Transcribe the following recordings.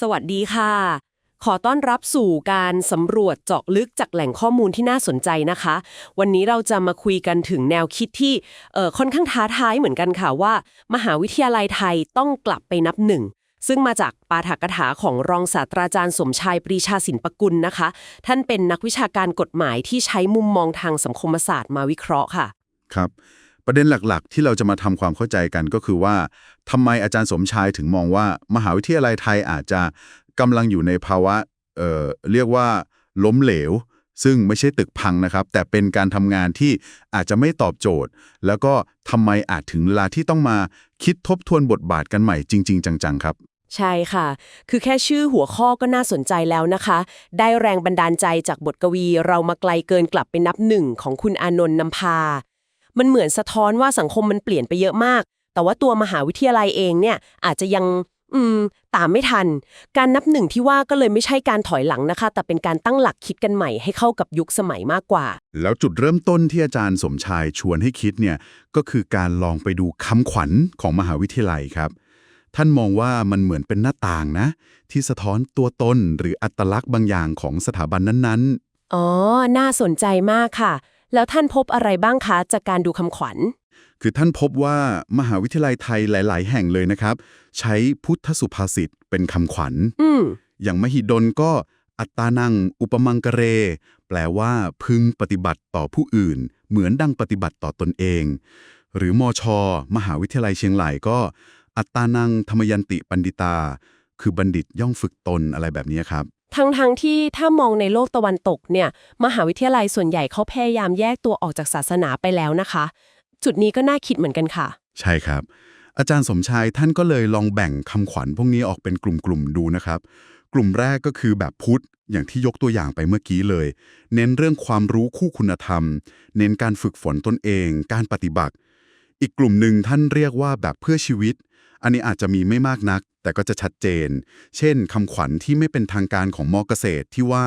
สวัสดีค่ะ ขอต้อนรับสู่การสำรวจเจาะลึกจากแหล่งข้อมูลที่น่าสนใจนะคะ วันนี้เราจะมาคุยกันถึงแนวคิดที่ค่อนข้างท้าทายเหมือนกันค่ะว่ามหาวิทยาลัยไทยต้องกลับไปนับหนึ่งซึ่งมาจากปาฐกถาของรองศาสตราจารย์สมชายปรีชาสินปกุลนะคะ ท่านเป็นนักวิชาการกฎหมายที่ใช้มุมมองทางสังคมศาสตร์มาวิเคราะห์ค่ะครับประเด็นหลักๆที่เราจะมาทำความเข้าใจกันก็คือว่าทำไมอาจารย์สมชายถึงมองว่ามหาวิทยาลัยไทยอาจจะกำลังอยู่ในภาวะเรียกว่าล้มเหลวซึ่งไม่ใช่ตึกพังนะครับแต่เป็นการทำงานที่อาจจะไม่ตอบโจทย์ แล้วก็ทำไมอาจถึงเวลาที่ต้องมาคิดทบทวนบทบาทกันใหม่จริงๆจังๆครับใช่ค่ะ คือแค่ชื่อหัวข้อก็น่าสนใจแล้วนะคะ ได้แรงบันดาลใจจากบทกวีเรามาไกลเกินกลับไปนับหนึ่งของคุณอานนท์นำพา มันเหมือนสะท้อนว่าสังคมมันเปลี่ยนไปเยอะมาก แต่ว่าตัวมหาวิทยาลัยเองเนี่ยอาจจะยังตามไม่ทัน การนับหนึ่งที่ว่าก็เลยไม่ใช่การถอยหลังนะคะ แต่เป็นการตั้งหลักคิดกันใหม่ให้เข้ากับยุคสมัยมากกว่า แล้วจุดเริ่มต้นที่อาจารย์สมชายชวนให้คิดเนี่ยก็คือการลองไปดูคำขวัญของมหาวิทยาลัยครับท่านมองว่ามันเหมือนเป็นหน้าต่างนะที่สะท้อนตัวตนหรืออัตลักษณ์บางอย่างของสถาบันนั้นอ๋อ น่าสนใจมากค่ะ แล้วท่านพบอะไรบ้างคะจากการดูคำขวัญคือท่านพบว่ามหาวิทยาลัยไทยหลายๆแห่งเลยนะครับใช้พุทธสุภาษิตเป็นคำขวัญอย่างมหิดลก็อัตตานังอุปมังกเรแปลว่าพึงปฏิบัติต่อผู้อื่นเหมือนดังปฏิบัติต่อตนเองหรือมชมหาวิทยาลัยเชียงใหม่ก็อัตตานังธรรมยันติปันดิตาคือบัณฑิตย่อมฝึกตนอะไรแบบนี้ครับทั้งที่ถ้ามองในโลกตะวันตกเนี่ยมหาวิทยาลัยส่วนใหญ่เขาพยายามแยกตัวออกจากศาสนาไปแล้วนะคะจุดนี้ก็น่าคิดเหมือนกันค่ะใช่ครับอาจารย์สมชายท่านก็เลยลองแบ่งคำขวัญพวกนี้ออกเป็นกลุ่มๆดูนะครับกลุ่มแรกก็คือแบบพุทธอย่างที่ยกตัวอย่างไปเมื่อกี้เลยเน้นเรื่องความรู้คู่คุณธรรมเน้นการฝึกฝนตนเองการปฏิบัติอีกกลุ่มหนึ่งท่านเรียกว่าแบบเพื่อชีวิตอันนี้อาจจะมีไม่มากนักแต่ก็จะชัดเจนเช่นคำขวัญที่ไม่เป็นทางการของมอเกษตรที่ว่า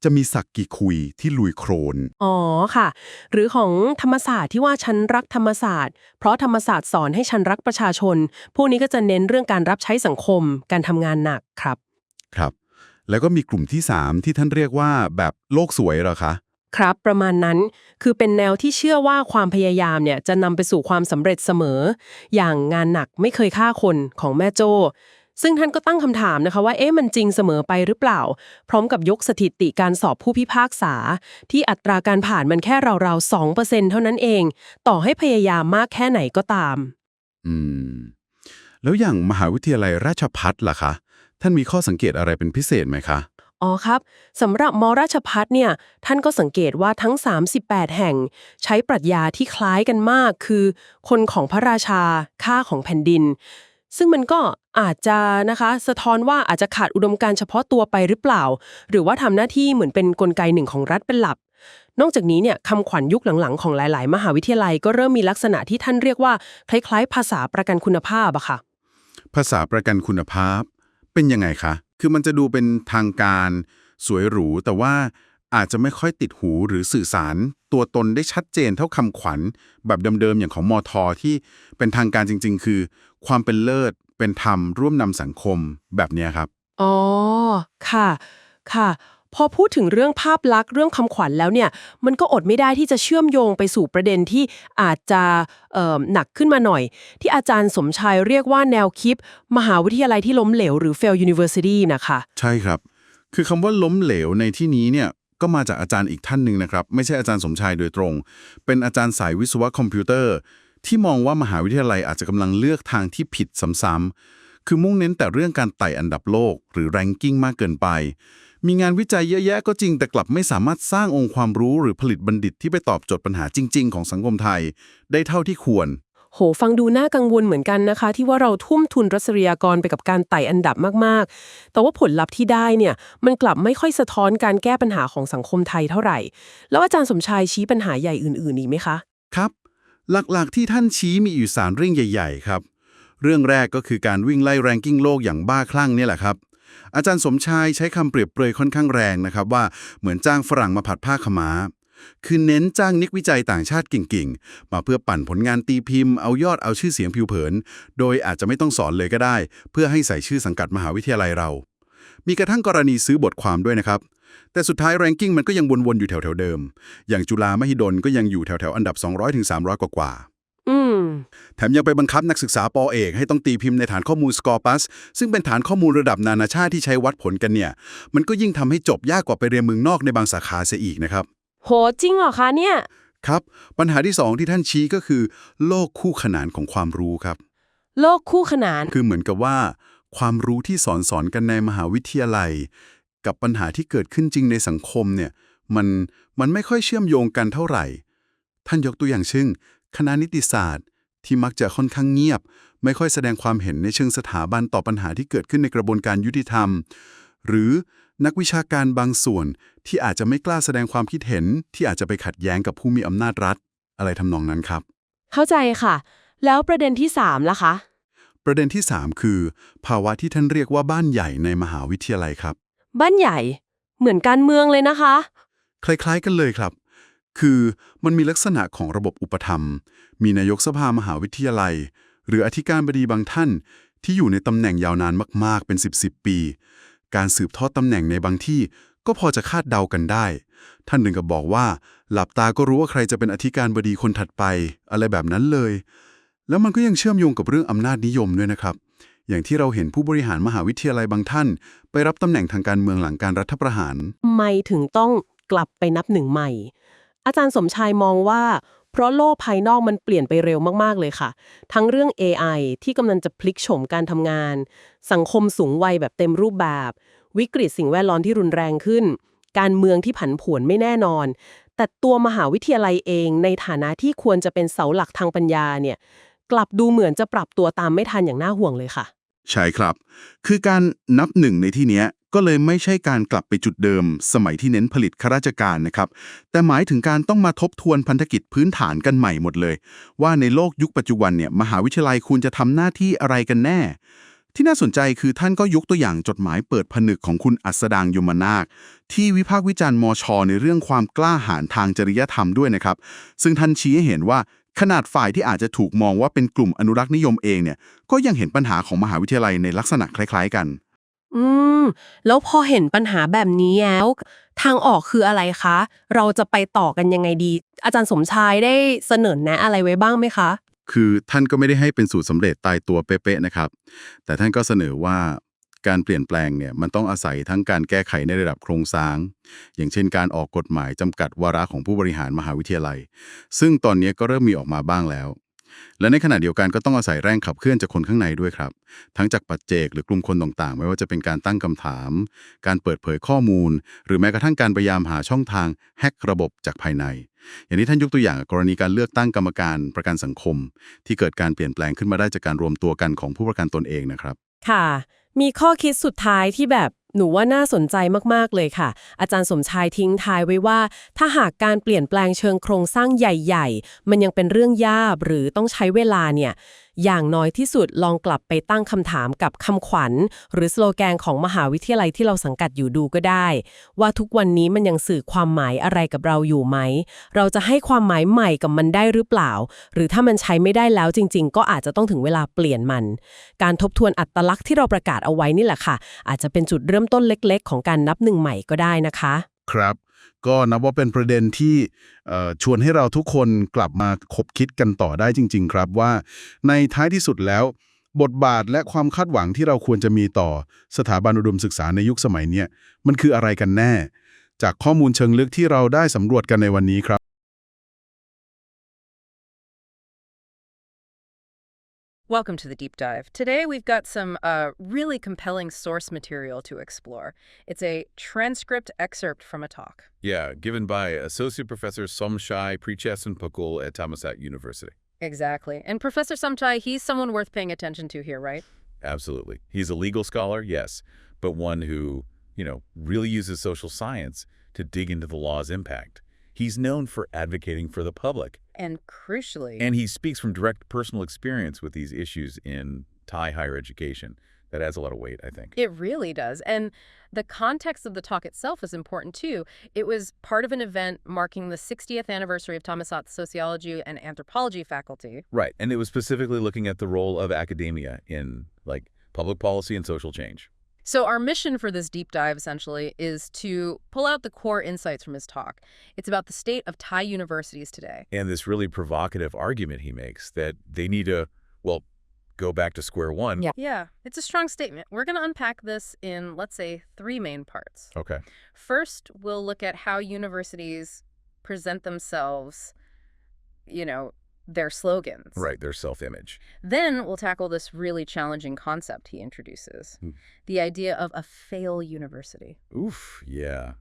จะมีศักดิ์กี่คุยที่ลุยโครนอ๋อค่ะหรือของธรรมศาสตร์ที่ว่าฉันรักธรรมศาสตร์เพราะธรรมศาสตร์สอนให้ฉันรักประชาชนพวกนี้ก็จะเน้นเรื่องการรับใช้สังคมการทำงานหนักครับครับแล้วก็มีกลุ่มที่3ที่ท่านเรียกว่าแบบโลกสวยเหรอคะครับประมาณนั้นคือเป็นแนวที่เชื่อว่าความพยายามเนี่ยจะนำไปสู่ความสำเร็จเสมออย่างงานหนักไม่เคยฆ่าคนของแม่โจ้ซึ่งท่านก็ตั้งคำถามนะคะว่ามันจริงเสมอไปหรือเปล่าพร้อมกับยกสถิติการสอบผู้พิพากษาที่อัตราการผ่านมันแค่ราวๆ 2% เท่านั้นเองต่อให้พยายามมากแค่ไหนก็ตามอืมแล้วอย่างมหาวิทยาลัยราชภัฏล่ะคะท่านมีข้อสังเกตอะไรเป็นพิเศษไหมคะอ๋อครับสำหรับมราชภัฏเนี่ยท่านก็สังเกตว่าทั้ง38แห่งใช้ปรัชญาที่คล้ายกันมากคือคนของพระราชาข้าของแผ่นดินซึ่งมันก็อาจจะนะคะสะท้อนว่าอาจจะขาดอุดมการณ์เฉพาะตัวไปหรือเปล่าหรือว่าทำหน้าที่เหมือนเป็นกลไกหนึ่งของรัฐเป็นหลักนอกจากนี้เนี่ยคำขวัญยุคหลังๆของหลายๆมหาวิทยาลัยก็เริ่มมีลักษณะที่ท่านเรียกว่าคล้ายๆภาษาประกันคุณภาพอะค่ะภาษาประกันคุณภาพเป็นยังไงคะคือมันจะดูเป็นทางการสวยหรูแต่ว่าอาจจะไม่ค่อยติดหูหรือสื่อสารตัวตนได้ชัดเจนเท่าคำขวัญแบบเดิมๆอย่างของมทที่เป็นทางการจริงๆคือความเป็นเลิศเป็นธรรมร่วมนำสังคมแบบนี้ครับอ๋อค่ะค่ะพอพูดถึงเรื่องภาพลักษณ์เรื่องคำขวัญแล้วเนี่ยมันก็อดไม่ได้ที่จะเชื่อมโยงไปสู่ประเด็นที่อาจจะหนักขึ้นมาหน่อยที่อาจารย์สมชายเรียกว่าแนวคิดมหาวิทยาลัยที่ล้มเหลวหรือ fail university นะคะใช่ครับคือคำว่าล้มเหลวในที่นี้เนี่ยก็มาจากอาจารย์อีกท่านหนึ่งนะครับไม่ใช่อาจารย์สมชายโดยตรงเป็นอาจารย์สายวิศวะคอมพิวเตอร์ที่มองว่ามหาวิทยาลัยอาจจะกำลังเลือกทางที่ผิดซ้ำๆคือมุ่งเน้นแต่เรื่องการไต่อันดับโลกหรือ ranking มากเกินไปมีงานวิจัยเยอะแยะก็จริงแต่กลับไม่สามารถสร้างองค์ความรู้หรือผลิตบัณฑิตที่ไปตอบโจทย์ปัญหาจริงๆของสังคมไทยได้เท่าที่ควรโหฟังดูน่ากังวลเหมือนกันนะคะที่ว่าเราทุ่มทุนรัศยากรไปกับการไต่อันดับมากๆแต่ว่าผลลัพธ์ที่ได้เนี่ยมันกลับไม่ค่อยสะท้อนการแก้ปัญหาของสังคมไทยเท่าไหร่แล้วอาจารย์สมชายชี้ปัญหาใหญ่อื่นๆอีกไหมคะครับหลักๆที่ท่านชี้มีอยู่3เรื่องใหญ่ๆครับเรื่องแรกก็คือการวิ่งไล่แรงกิ้งโลกอย่างบ้าคลั่งนี่แหละครับอาจารย์สมชายใช้คำเปรียบเปรยค่อนข้างแรงนะครับว่าเหมือนจ้างฝรั่งมาผัดผ้าขม้าคือเน้นจ้างนักวิจัยต่างชาติเก่งๆมาเพื่อปั่นผลงานตีพิมพ์เอายอดเอาชื่อเสียงผิวเผินโดยอาจจะไม่ต้องสอนเลยก็ได้เพื่อให้ใส่ชื่อสังกัดมหาวิทยาลัยเรา มีกระทั่งกรณีซื้อบทความด้วยนะครับแต่สุดท้ายแรงกิ้งมันก็ยังวนๆอยู่แถวๆเดิมอย่างจุฬามหิดลก็ยังอยู่แถวๆอันดับ200-300กว่าอืมแถมยังไปบังคับนักศึกษาป.เอกให้ต้องตีพิมพ์ในฐานข้อมูล Scopus ซึ่งเป็นฐานข้อมูลระดับนานาชาติที่ใช้วัดผลกันเนี่ยมันก็ยิ่งทำให้จบยากกว่าไปเรียนเมืองนอกในบางสาขาเสียอีกนะครับโหจริงเหรอคะเนี่ยครับปัญหาที่2ที่ท่านชี้ก็คือโลกคู่ขนานของความรู้ครับโลกคู่ขนานคือเหมือนกับว่าความรู้ที่สอนกันในมหาวิทยาลัยกับปัญหาที่เกิดขึ้นจริงในสังคมเนี่ยมันไม่ค่อยเชื่อมโยงกันเท่าไหร่ท่านยกตัวอย่างเช่นคณะนิติศาสตร์ที่มักจะค่อนข้างเงียบไม่ค่อยแสดงความเห็นในเชิงสถาบันต่อปัญหาที่เกิดขึ้นในกระบวนการยุติธรรมหรือนักวิชาการบางส่วนที่อาจจะไม่กล้าแสดงความคิดเห็นที่อาจจะไปขัดแย้งกับผู้มีอำนาจรัฐอะไรทำนองนั้นครับเข้าใจค่ะแล้วประเด็นที่3ล่ะคะประเด็นที่3คือภาวะที่ท่านเรียกว่าบ้านใหญ่ในมหาวิทยาลัยครับบ้านใหญ่เหมือนการเมืองเลยนะคะคล้ายๆกันเลยครับคือมันมีลักษณะของระบบอุปถัมภ์มีนายกสภามหาวิทยาลัยหรืออธิการบดีบางท่านที่อยู่ในตำแหน่งยาวนานมากๆเป็น10 ปีการสืบทอดตำแหน่งในบางที่ก็พอจะคาดเดากันได้ท่านหนึ่งก็บอกว่าหลับตาก็รู้ว่าใครจะเป็นอธิการบดีคนถัดไปอะไรแบบนั้นเลยแล้วมันก็ยังเชื่อมโยงกับเรื่องอำนาจนิยมด้วยนะครับอย่างที่เราเห็นผู้บริหารมหาวิทยาลัยบางท่านไปรับตำแหน่งทางการเมืองหลังการรัฐประหารไม่ถึงต้องกลับไปนับหนึ่งใหม่อาจารย์สมชายมองว่าเพราะโลกภายนอกมันเปลี่ยนไปเร็วมากๆเลยค่ะทั้งเรื่อง AI ที่กำลังจะพลิกโฉมการทำงานสังคมสูงวัยแบบเต็มรูปแบบวิกฤตสิ่งแวดล้อมที่รุนแรงขึ้นการเมืองที่ผันผวนไม่แน่นอนแต่ตัวมหาวิทยาลัยเองในฐานะที่ควรจะเป็นเสาหลักทางปัญญาเนี่ยกลับดูเหมือนจะปรับตัวตามไม่ทันอย่างน่าห่วงเลยค่ะใช่ครับคือการนับหนึ่งในที่นี้ก็เลยไม่ใช่การกลับไปจุดเดิมสมัยที่เน้นผลิตข้าราชการนะครับแต่หมายถึงการต้องมาทบทวนพันธกิจพื้นฐานกันใหม่หมดเลยว่าในโลกยุคปัจจุบันเนี่ยมหาวิทยาลัยควรจะทำหน้าที่อะไรกันแน่ที่น่าสนใจคือท่านก็ยกตัวอย่างจดหมายเปิดผนึกของคุณอัสดางยมนาคที่วิพากษ์วิจารณ์มช.ในเรื่องความกล้าหาญทางจริยธรรมด้วยนะครับซึ่งท่านชี้ให้เห็นว่าขนาดฝ่ายที่อาจจะถูกมองว่าเป็นกลุ่มอนุรักษ์นิยมเองเนี่ยก็ยังเห็นปัญหาของมหาวิทยาลัยในลักษณะคล้ายๆกันอืมแล้วพอเห็นปัญหาแบบนี้แล้วทางออกคืออะไรคะเราจะไปต่อกันยังไงดีอาจารย์สมชายได้เสนอแนะอะไรไว้บ้างไหมคะคือท่านก็ไม่ได้ให้เป็นสูตรสำเร็จตายตัวเป๊ะๆนะครับแต่ท่านก็เสนอว่าการเปลี่ยนแปลงเนี่ยมันต้องอาศัยทั้งการแก้ไขในระดับโครงสร้างอย่างเช่นการออกกฎหมายจำกัดวาระของผู้บริหารมหาวิทยาลัยซึ่งตอนนี้ก็เริ่มมีออกมาบ้างแล้วและในขณะเดียวกันก็ต้องอาศัยแรงขับเคลื่อนจากคนข้างในด้วยครับทั้งจากปัจเจกหรือกลุ่มคนต่างๆไม่ว่าจะเป็นการตั้งคำถามการเปิดเผยข้อมูลหรือแม้กระทั่งการพยายามหาช่องทางแฮกระบบจากภายในอย่างที่ท่านยกตัวอย่างกรณีการเลือกตั้งกรรมการประกันสังคมที่เกิดการเปลี่ยนแปลงขึ้นมาได้จากการรวมตัวกันของผู้ประกันตนเองนะครับค่ะมีข้อคิดสุดท้ายที่แบบหนูว่าน่าสนใจมากๆเลยค่ะอาจารย์สมชายทิ้งท้ายไว้ว่าถ้าหากการเปลี่ยนแปลงเชิงโครงสร้างใหญ่ๆมันยังเป็นเรื่องยากหรือต้องใช้เวลาเนี่ยอย่างน้อยที่สุดลองกลับไปตั้งคำถามกับคำขวัญหรือสโลแกนของมหาวิทยาลัยที่เราสังกัดอยู่ดูก็ได้ว่าทุกวันนี้มันยังสื่อความหมายอะไรกับเราอยู่ไหมเราจะให้ความหมายใหม่กับมันได้หรือเปล่าหรือถ้ามันใช้ไม่ได้แล้วจริงๆก็อาจจะต้องถึงเวลาเปลี่ยนมันการทบทวนอัตลักษณ์ที่เราประกาศเอาไว้นี่แหละค่ะอาจจะเป็นจุดเริ่มต้นเล็กๆของการนับหนึ่งใหม่ก็ได้นะคะครับก็นับว่าเป็นประเด็นที่ชวนให้เราทุกคนกลับมาคบคิดกันต่อได้จริงๆครับว่าในท้ายที่สุดแล้วบทบาทและความคาดหวังที่เราควรจะมีต่อสถาบันอุดมศึกษาในยุคสมัยนี้มันคืออะไรกันแน่จากข้อมูลเชิงลึกที่เราได้สำรวจกันในวันนี้ครับ Welcome to the deep dive. Today we've got some really compelling source material to explore. It's a transcript excerpt from a talk. Yeah, given by Associate Professor Somchai Prichasan-Pakul at Thammasat University. Exactly. And Professor Somchai, he's someone worth paying attention to here, right? Absolutely. He's a legal scholar, yes, but one who, really uses social science to dig into the law's impact. He's known for advocating for the public. And crucially... And he speaks from direct personal experience with these issues in Thai higher education. That adds a lot of weight, I think. It really does. And the context of the talk itself is important, too. It was part of an event marking the 60th anniversary of Thammasat's sociology and anthropology faculty. Right. And it was specifically looking at the role of academia in, public policy and social change. So our mission for this deep dive, essentially, is to pull out the core insights from his talk. It's about the state of Thai universities today. And this really provocative argument he makes that they need to, well, go back to square one. Yeah, it's a strong statement. We're going to unpack this in, let's say, 3 main parts. Okay. First, we'll look at how universities present themselves, their slogans. Right, their self-image. Then we'll tackle this really challenging concept he introduces, the idea of a fail university. Oof, yeah.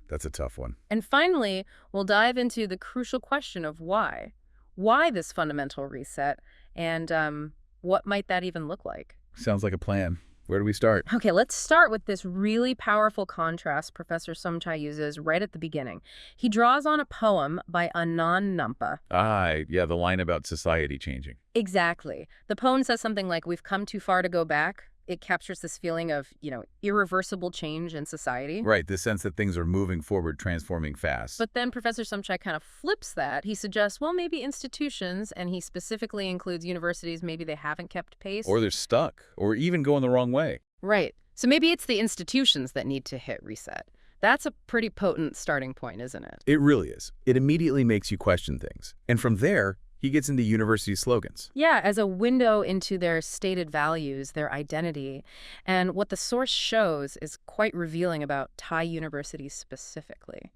That's a tough one. And finally, we'll dive into the crucial question of why. Why this fundamental reset, and what might that even look like? Sounds like a plan. Where do we start? Okay, let's start with this really powerful contrast Professor Somchai uses right at the beginning. He draws on a poem by Anand Nampa. Yeah, the line about society changing. Exactly. The poem says something like, we've come too far to go back. It captures this feeling of, irreversible change in society. Right, the sense that things are moving forward, transforming fast. But then Professor Somchai kind of flips that. He suggests, well, maybe institutions, and he specifically includes universities, maybe they haven't kept pace. Or they're stuck, or even going the wrong way. Right. So maybe it's the institutions that need to hit reset. That's a pretty potent starting point, isn't it? It really is. It immediately makes you question things. And from there, he gets into university slogans. Yeah, as a window into their stated values, their identity. And what the source shows is quite revealing about Thai universities specifically.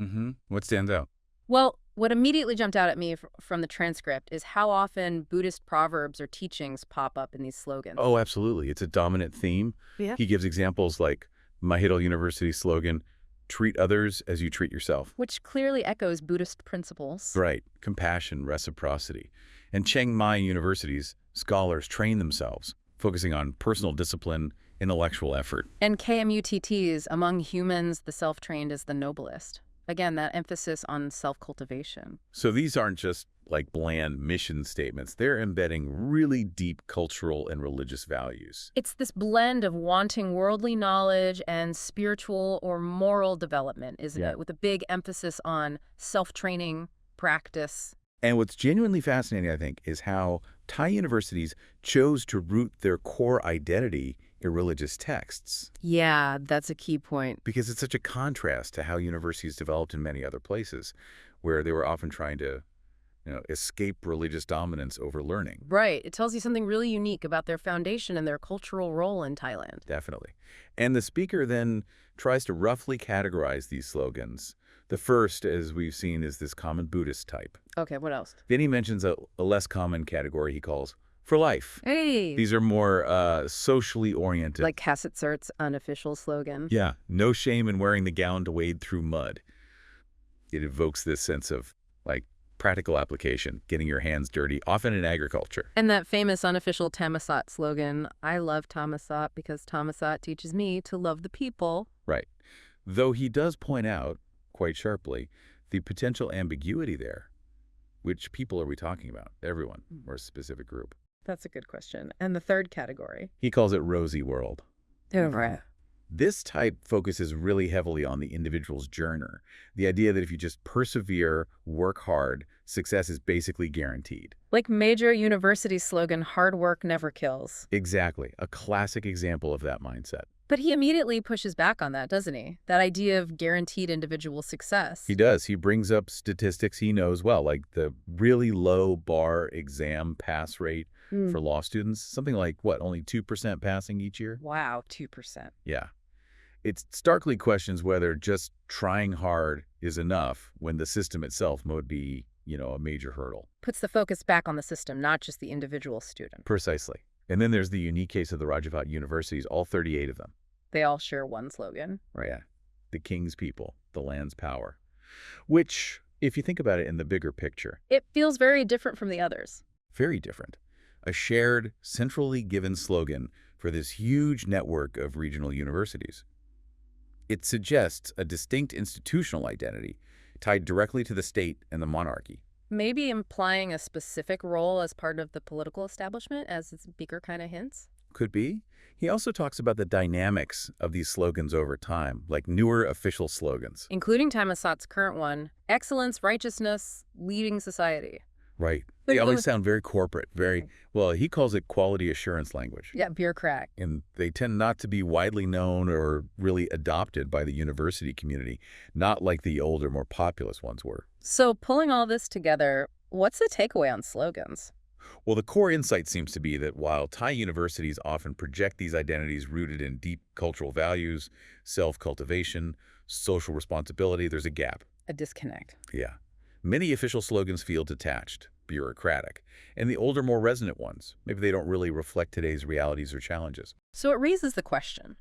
What stands out? Well, what immediately jumped out at me from the transcript is how often Buddhist proverbs or teachings pop up in these slogans. Oh, absolutely. It's a dominant theme. Yeah. He gives examples like Mahidol University slogan, treat others as you treat yourself. Which clearly echoes Buddhist principles. Right. Compassion, reciprocity. And Chiang Mai University's scholars train themselves, focusing on personal discipline, intellectual effort. And KMUTT's, among humans, the self-trained is the noblest. Again, that emphasis on self-cultivation. So these aren't just like bland mission statements. They're embedding really deep cultural and religious values. It's this blend of wanting worldly knowledge and spiritual or moral development, isn't it? With a big emphasis on self-training, practice. And what's genuinely fascinating, I think, is how Thai universities chose to root their core identity in religious texts. Yeah, that's a key point. Because it's such a contrast to how universities developed in many other places, where they were often trying to escape religious dominance over learning. Right. It tells you something really unique about their foundation and their cultural role in Thailand. Definitely. And the speaker then tries to roughly categorize these slogans. The first, as we've seen, is this common Buddhist type. Okay, what else? Then he mentions a less common category he calls for life. Hey! These are more socially oriented. Like Kassetsert's unofficial slogan. Yeah. No shame in wearing the gown to wade through mud. It evokes this sense of, practical application, getting your hands dirty, often in agriculture. And that famous unofficial Thammasat slogan, I love Thammasat because Thammasat teaches me to love the people. Right. Though he does point out, quite sharply, the potential ambiguity there. Which people are we talking about? Everyone, or a specific group? That's a good question. And the third category? He calls it rosy world. Right. This type focuses really heavily on the individual's journey. The idea that if you just persevere, work hard, success is basically guaranteed. Like major university slogan, hard work never kills. Exactly. A classic example of that mindset. But he immediately pushes back on that, doesn't he? That idea of guaranteed individual success. He does. He brings up statistics he knows well, like the really low bar exam pass rate for law students. Something like, only 2% passing each year? Wow, 2%. Yeah. It starkly questions whether just trying hard is enough when the system itself would be, a major hurdle. Puts the focus back on the system, not just the individual student. Precisely. And then there's the unique case of the Rajabhat universities, all 38 of them. They all share one slogan. Right, yeah. The king's people, the land's power. Which, if you think about it in the bigger picture... It feels very different from the others. Very different. A shared, centrally given slogan for this huge network of regional universities. It suggests a distinct institutional identity tied directly to the state and the monarchy. Maybe implying a specific role as part of the political establishment, as the speaker kind of hints? Could be. He also talks about the dynamics of these slogans over time, like newer official slogans. Including Thammasat's current one, excellence, righteousness, leading society. Right. They always sound very corporate, very, well, he calls it quality assurance language. Yeah, bureaucrat. And they tend not to be widely known or really adopted by the university community, not like the older, more populous ones were. So pulling all this together, what's the takeaway on slogans? Well, the core insight seems to be that while Thai universities often project these identities rooted in deep cultural values, self-cultivation, social responsibility, there's a gap. A disconnect. Yeah. Many official slogans feel detached, bureaucratic, and the older, more resonant ones, maybe they don't really reflect today's realities or challenges. So it raises the question,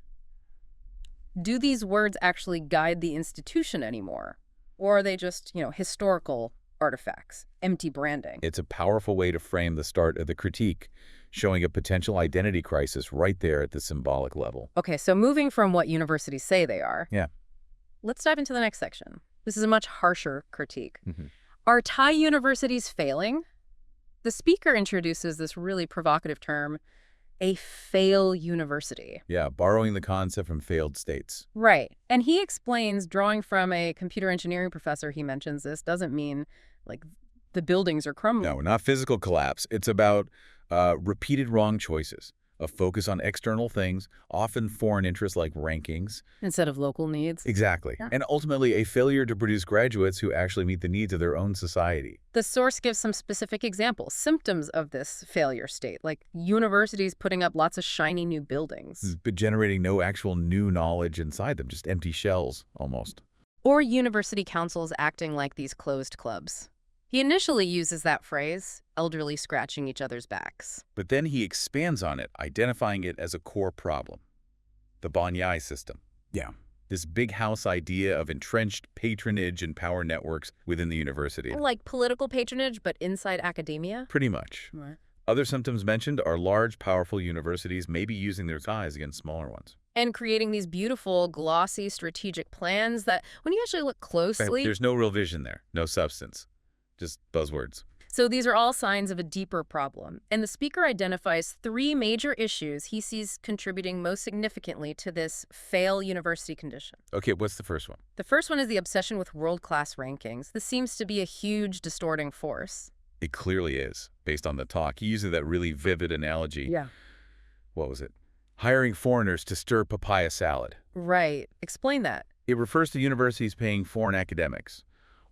do these words actually guide the institution anymore? Or are they just, historical artifacts, empty branding? It's a powerful way to frame the start of the critique, showing a potential identity crisis right there at the symbolic level. Okay, so moving from what universities say they are, Yeah. let's dive into the next section. This is a much harsher critique. Mhm. Are Thai universities failing? The speaker introduces this really provocative term, a fail university. Yeah, borrowing the concept from failed states. Right. And he explains, drawing from a computer engineering professor, he mentions this, doesn't mean like the buildings are crumbling. No, not physical collapse. It's about repeated wrong choices, a focus on external things, often foreign interests like rankings. Instead of local needs. Exactly. Yeah. And ultimately a failure to produce graduates who actually meet the needs of their own society. The source gives some specific examples, symptoms of this failure state, like universities putting up lots of shiny new buildings. But generating no actual new knowledge inside them, just empty shells, almost. Or university councils acting like these closed clubs. He initially uses that phrase, elderly scratching each other's backs. But then he expands on it, identifying it as a core problem. The Banyai system. Yeah. This big house idea of entrenched patronage and power networks within the university. Like political patronage, but inside academia? Pretty much. Right. Other symptoms mentioned are large, powerful universities maybe using their ties against smaller ones. And creating these beautiful, glossy, strategic plans that, when you actually look closely... There's no real vision there, no substance, just buzzwords. So these are all signs of a deeper problem. And the speaker identifies 3 major issues he sees contributing most significantly to this fail university condition. Okay, what's the first one? The first one is the obsession with world-class rankings. This seems to be a huge distorting force. It clearly is, based on the talk. He uses that really vivid analogy. Yeah. What was it? Hiring foreigners to stir papaya salad. Right. Explain that. It refers to universities paying foreign academics,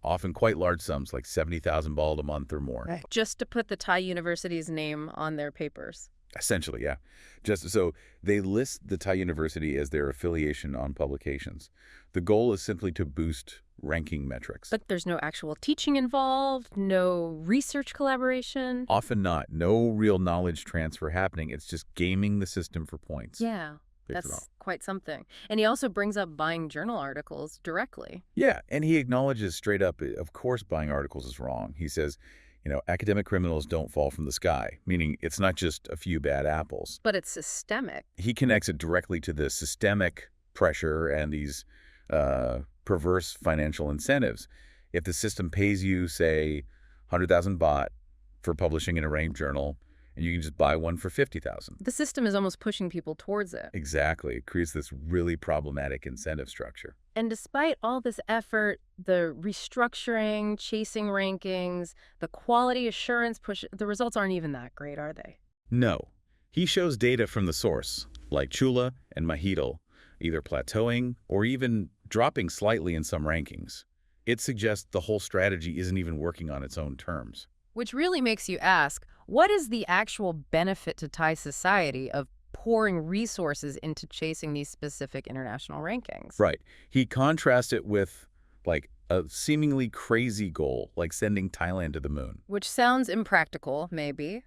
often quite large sums, like 70,000 baht a month or more. Right. Just to put the Thai university's name on their papers. Essentially, yeah. Just so they list the Thai university as their affiliation on publications. The goal is simply to boost ranking metrics. But there's no actual teaching involved, no research collaboration. Often not. No real knowledge transfer happening. It's just gaming the system for points. Yeah, that's quite something. And he also brings up buying journal articles directly. Yeah, and he acknowledges straight up, of course buying articles is wrong. He says, academic criminals don't fall from the sky, meaning it's not just a few bad apples. But it's systemic. He connects it directly to the systemic pressure and these perverse financial incentives. If the system pays you, say, 100,000 baht for publishing in a ranked journal, and you can just buy one for 50,000. The system is almost pushing people towards it. Exactly. It creates this really problematic incentive structure. And despite all this effort, the restructuring, chasing rankings, the quality assurance push, the results aren't even that great, are they? No. He shows data from the source, like Chula and Mahidol, either plateauing or even dropping slightly in some rankings. It suggests the whole strategy isn't even working on its own terms. Which really makes you ask, what is the actual benefit to Thai society of pouring resources into chasing these specific international rankings? Right. He contrasts it with, like, a seemingly crazy goal, like sending Thailand to the moon. Which sounds impractical, maybe.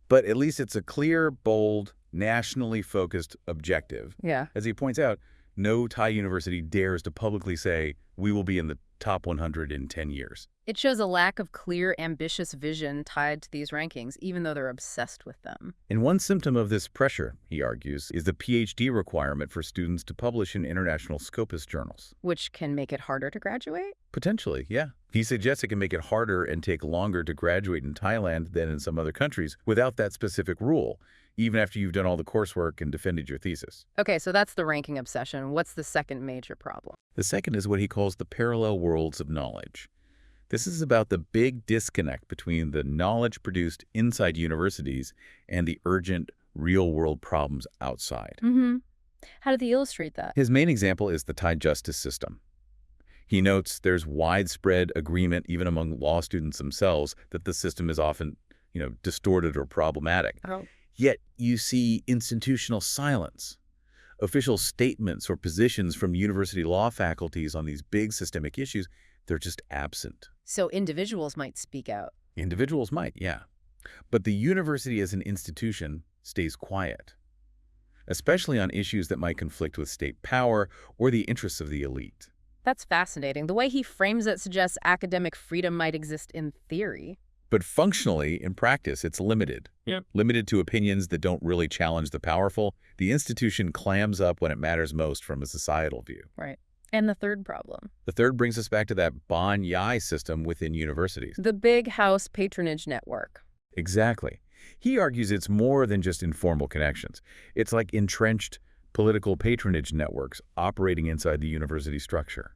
But at least it's a clear, bold, nationally focused objective. Yeah. As he points out, no Thai university dares to publicly say, we will be in the top 100 in 10 years. It shows a lack of clear, ambitious vision tied to these rankings, even though they're obsessed with them. And one symptom of this pressure, he argues, is the PhD requirement for students to publish in international Scopus journals. Which can make it harder to graduate? Potentially, yeah. He suggests it can make it harder and take longer to graduate in Thailand than in some other countries without that specific rule, even after you've done all the coursework and defended your thesis. Okay, so that's the ranking obsession. What's the second major problem? The second is what he calls the parallel worlds of knowledge. This is about the big disconnect between the knowledge produced inside universities and the urgent, real-world problems outside. Mm-hmm. How did he illustrate that? His main example is the Thai justice system. He notes there's widespread agreement, even among law students themselves, that the system is often, distorted or problematic. Oh. Yet you see institutional silence. Official statements or positions from university law faculties on these big systemic issues, they're just absent. So individuals might speak out. Individuals might, yeah. But the university as an institution stays quiet, especially on issues that might conflict with state power or the interests of the elite. That's fascinating. The way he frames it suggests academic freedom might exist in theory. But functionally, in practice, it's limited. Yep. Limited to opinions that don't really challenge the powerful. The institution clams up when it matters most from a societal view. Right. And the third problem? The third brings us back to that Ban-Yai system within universities. The big house patronage network. Exactly. He argues it's more than just informal connections. It's like entrenched political patronage networks operating inside the university structure.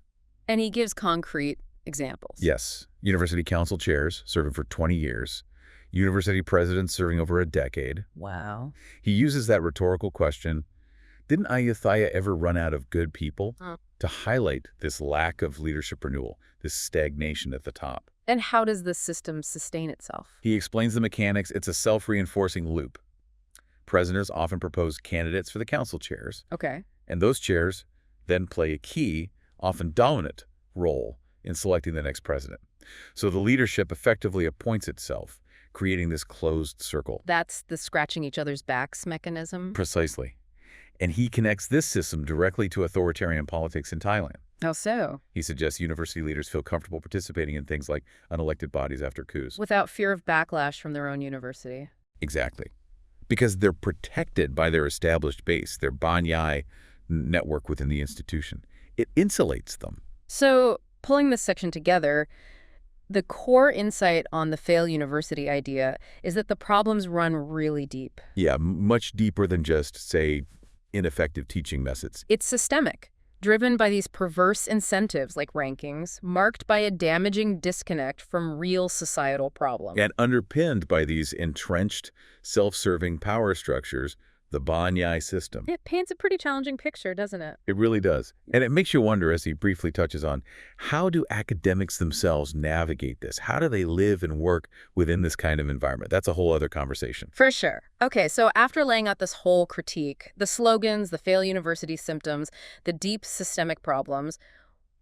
And he gives concrete examples. Yes. University council chairs serving for 20 years. University presidents serving over a decade. Wow. He uses that rhetorical question, didn't Ayutthaya ever run out of good people? To highlight this lack of leadership renewal, this stagnation at the top. And how does this system sustain itself? He explains the mechanics. It's a self-reinforcing loop. Presidents often propose candidates for the council chairs. Okay. And those chairs then play a key, often dominant, role in selecting the next president. So the leadership effectively appoints itself, creating this closed circle. That's the scratching each other's backs mechanism? Precisely. And he connects this system directly to authoritarian politics in Thailand. How so? He suggests university leaders feel comfortable participating in things like unelected bodies after coups. Without fear of backlash from their own university. Exactly. Because they're protected by their established base, their Ban-Yai network within the institution. It insulates them. So, pulling this section together, the core insight on the fail university idea is that the problems run really deep. Yeah, much deeper than just, say, ineffective teaching methods. It's systemic, driven by these perverse incentives like rankings, marked by a damaging disconnect from real societal problems. And underpinned by these entrenched, self-serving power structures, the Ban-Yai system. It paints a pretty challenging picture, doesn't it? It really does. And it makes you wonder, as he briefly touches on, how do academics themselves navigate this? How do they live and work within this kind of environment? That's a whole other conversation. For sure. Okay, so after laying out this whole critique, the slogans, the fail university symptoms, the deep systemic problems,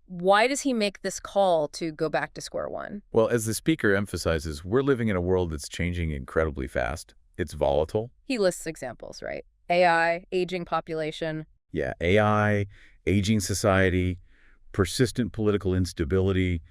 why does he make this call to go back to square one? Well, as the speaker emphasizes, we're living in a world that's changing incredibly fast. It's volatile. He lists examples, right? AI, aging population. Yeah, AI, aging society, persistent political instability,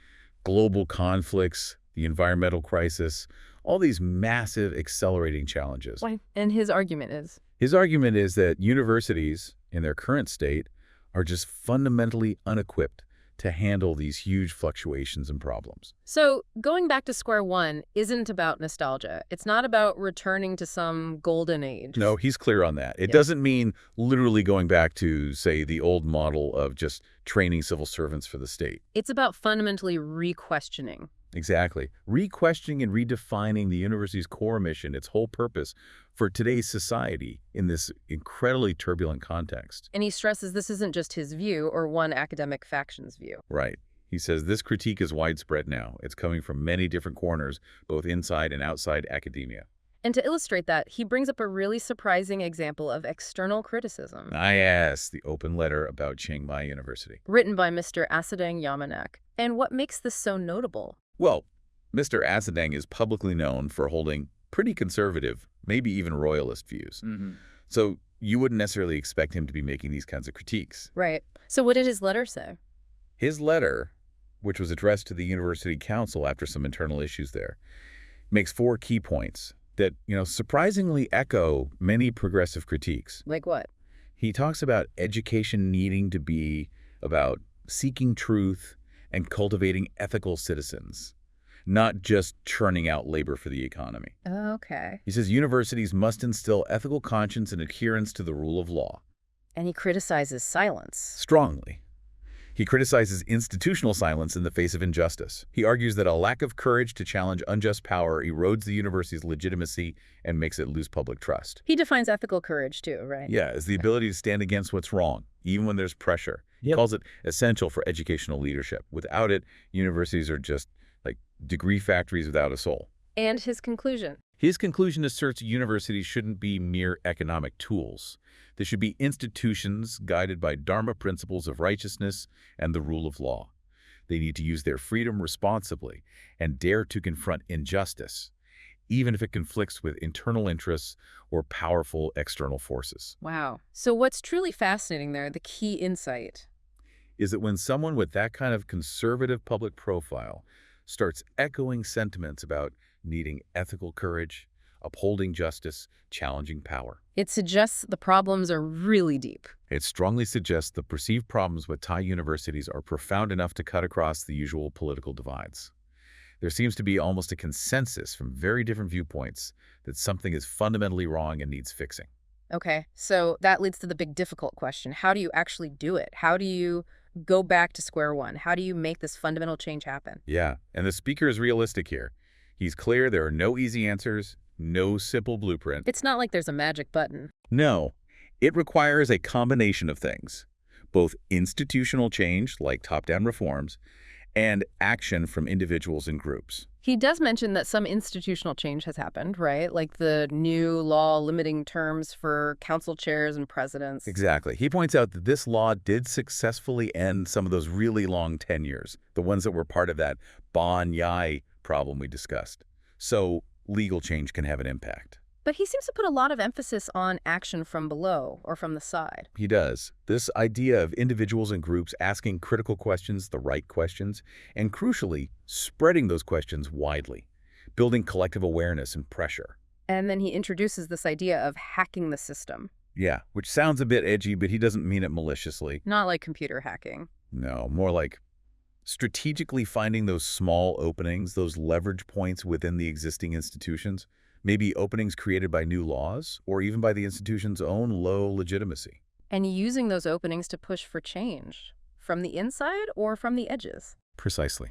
global conflicts, the environmental crisis, all these massive accelerating challenges. Why? And his argument is? His argument is that universities, in their current state, are just fundamentally unequipped to handle these huge fluctuations and problems. So going back to square one isn't about nostalgia. It's not about returning to some golden age. No, he's clear on that. It Yeah. doesn't mean literally going back to, say, the old model of just training civil servants for the state. It's about fundamentally re-questioning. Exactly. Re-questioning and redefining the university's core mission, its whole purpose for today's society in this incredibly turbulent context. And he stresses this isn't just his view or one academic faction's view. Right. He says this critique is widespread now. It's coming from many different corners, both inside and outside academia. And to illustrate that, he brings up a really surprising example of external criticism. Yes, the open letter about Chiang Mai University. Written by Mr. Asadang Yamanak. And what makes this so notable? Well, Mr. Asadang is publicly known for holding pretty conservative, maybe even royalist views. So you wouldn't necessarily expect him to be making these kinds of critiques. Right. So what did his letter say? His letter, which was addressed to the university council after some internal issues there, makes 4 key points that, surprisingly echo many progressive critiques. Like what? He talks about education needing to be about seeking truth and cultivating ethical citizens, not just churning out labor for the economy. Okay. He says universities must instill ethical conscience and adherence to the rule of law. And he criticizes silence. Strongly. He criticizes institutional silence in the face of injustice. He argues that a lack of courage to challenge unjust power erodes the university's legitimacy and makes it lose public trust. He defines ethical courage too, right? Yeah, as the ability to stand against what's wrong, even when there's pressure. He calls it essential for educational leadership. Without it, universities are just like degree factories without a soul. And his conclusion. His conclusion asserts universities shouldn't be mere economic tools. They should be institutions guided by Dharma principles of righteousness and the rule of law. They need to use their freedom responsibly and dare to confront injustice, even if it conflicts with internal interests or powerful external forces. Wow. So what's truly fascinating there, the key insight, is that when someone with that kind of conservative public profile starts echoing sentiments about needing ethical courage, upholding justice, challenging power, it suggests the problems are really deep. it strongly suggests the perceived problems with Thai universities are profound enough to cut across the usual political divides. There seems to be almost a consensus from very different viewpoints that something is fundamentally wrong and needs fixing. Okay, so that leads to the big difficult question. How do you actually do it? How do you go back to square one? How do you make this fundamental change happen? Yeah, and the speaker is realistic here. He's clear there are no easy answers, no simple blueprint. It's not like there's a magic button. No, it requires a combination of things, both institutional change, like top-down reforms, and action from individuals and groups. He does mention that some institutional change has happened, right? Like the new law limiting terms for council chairs and presidents. Exactly. He points out that this law did successfully end some of those really long tenures, the ones that were part of that Ban-Yai problem we discussed. So legal change can have an impact. But he seems to put a lot of emphasis on action from below or from the side. He does. This idea of individuals and groups asking critical questions, the right questions, and crucially, spreading those questions widely, building collective awareness and pressure. And then he introduces this idea of hacking the system. Yeah, which sounds a bit edgy, but he doesn't mean it maliciously. Not like computer hacking. No, more like strategically finding those small openings, those leverage points within the existing institutions, maybe openings created by new laws or even by the institution's own low legitimacy. And using those openings to push for change, from the inside or from the edges. Precisely.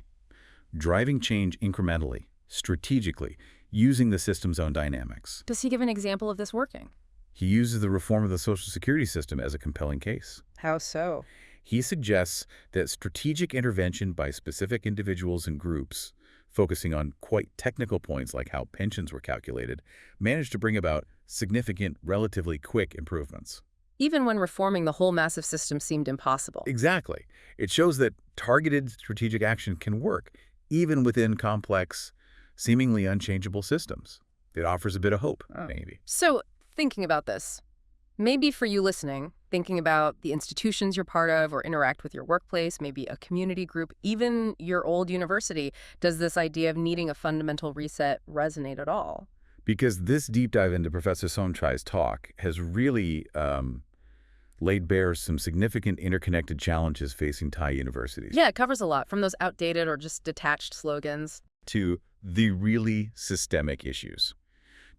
Driving change incrementally, strategically, using the system's own dynamics. Does he give an example of this working? He uses the reform of the Social Security system as a compelling case. How so? He suggests that strategic intervention by specific individuals and groups, focusing on quite technical points like how pensions were calculated, managed to bring about significant, relatively quick improvements. Even when reforming the whole massive system seemed impossible. Exactly. It shows that targeted strategic action can work, even within complex, seemingly unchangeable systems. It offers a bit of hope, maybe. So, thinking about this, maybe for you listening, thinking about the institutions you're part of or interact with your workplace, maybe a community group, even your old university, does this idea of needing a fundamental reset resonate at all? Because this deep dive into Professor Somchai's talk has really laid bare some significant interconnected challenges facing Thai universities. Yeah, it covers a lot, from those outdated or just detached slogans to the really systemic issues.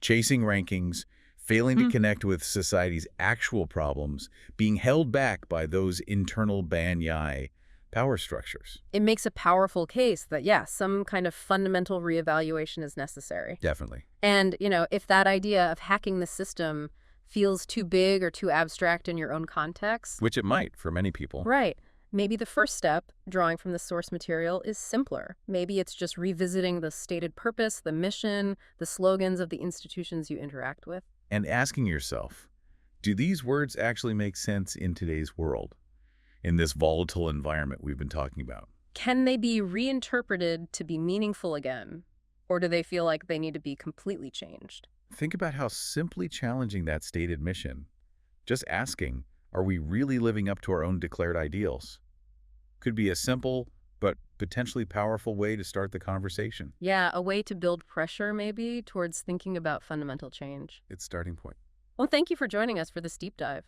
Chasing rankings, failing to connect with society's actual problems, being held back by those internal Ban-Yai power structures. It makes a powerful case that, yeah, some kind of fundamental reevaluation is necessary. Definitely. And, if that idea of hacking the system feels too big or too abstract in your own context, Which it might for many people. right, maybe the first step, drawing from the source material, is simpler. Maybe it's just revisiting the stated purpose, the mission, the slogans of the institutions you interact with. And asking yourself, do these words actually make sense in today's world, in this volatile environment we've been talking about? Can they be reinterpreted to be meaningful again? Or do they feel like they need to be completely changed? Think about how simply challenging that stated mission. Just asking, are we really living up to our own declared ideals? Could be a simple but potentially powerful way to start the conversation. Yeah, a way to build pressure, maybe, towards thinking about fundamental change. It's starting point. Well, thank you for joining us for this deep dive.